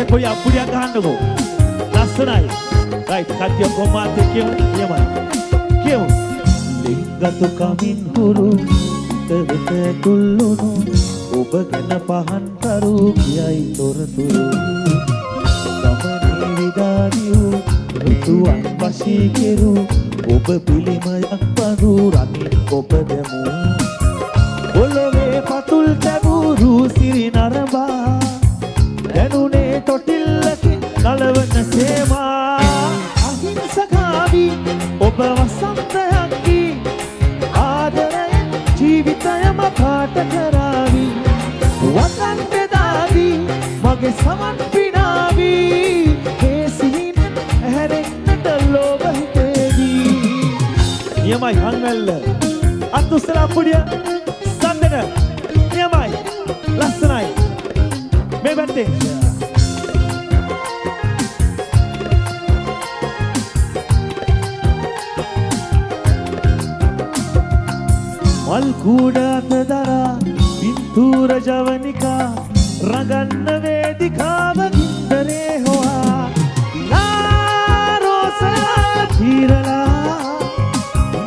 කොයි අප්පුඩියක් ගහන්නකෝ. ලස්සනයි. රයිට් කට්ටිය කොමාත් කියමු. කියමු. ලිංගතු කමින් හුරු දෙත තුල්ලුණු ඔබ ගැන පහන් කරු කියයි තොරතුරු. ගමනේ විදානියු රුතුන් වශී කෙරු ඔබ පිළිමයක් පඳු රනින් ඔබ දෙමු. ඔලවේ පතුල් තැබූරු සිරි නරඹා දැනුනේ තොටිල්ලකින් නලවන සේවා. අහිංසකාවි ඔබ වසන්තයක් වී ආදරයෙන් ජීවිතයම පාට කරාවි. වතන් බෙදාවි මගේ සමන් පිනාවි. ඒ සිහිනෙන් ඇහැරෙන්නට ලෝභ හිතේවි. නියමයි හංගල්ල අතුස්සලා අප්පුඩිය සඳන නියමයි ලස්සනයි මේ පැත්තේ. මල් කූඩ අත දරා පින්තූර ජවනිකා රඟන්න වේදිකාව ගින්දරේ හොවා ලා රෝසලා තීරලා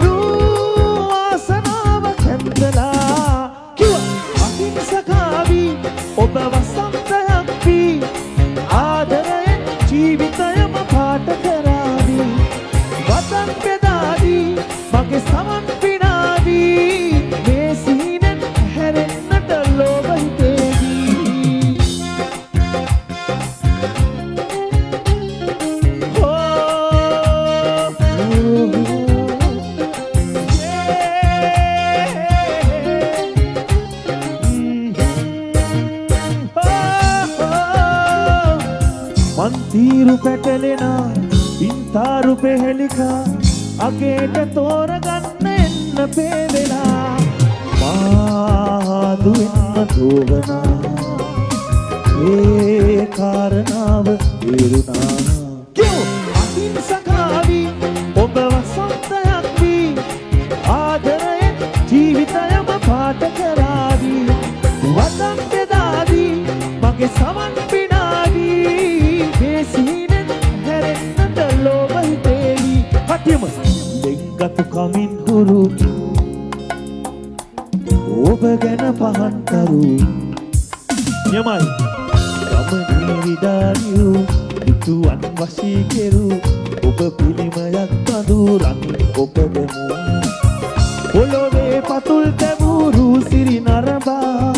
නූ ආසනාව කැන්දලා. කිව්වා අහිංසකාවි ඔබ වසන්තයක් වී ආදරයෙන් ජීවිතයම පාට කරාවි. වතන් බෙදාවි මගේ සමන් පිනාවි. මේ සිහිනෙන් හැරෙන්නට ලෝභ හිතේවි. මන්තිරු පැටලෙනා පින්තාරු පෙහෙලිකා අගේට තෝරගන්න එන්න පේවෙලා. මාදු එන්න තෝවනා ඒ කාරණාව තේරුණා. කියෝ අහිංසකාවි ඔබ වසන්තයක් වී ආදරයෙන් ජීවිතයම පාට කරාවි. වතන් බෙදාවි මගේ සමන් පිනාවි. මේ සිහිනෙන් හැරෙන්නට ලෝභ හිතේවි. කටියම ලිංගතු කමින් හුරු ඔබ ගැන පහන් කරු. නියමයි. ගමනේ විදානියු රුතුන් වශී කෙරු ඔබ පිළිමයක් බඳු රනින් ඔබ දෙමු. ඔලවේ පතුල් තැබූරු සිරි නරඹා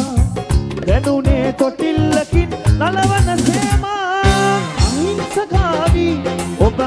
දැනුනේ තොටිල්ලකින් නලවන සේවා. අහිංසකාවි ඔබ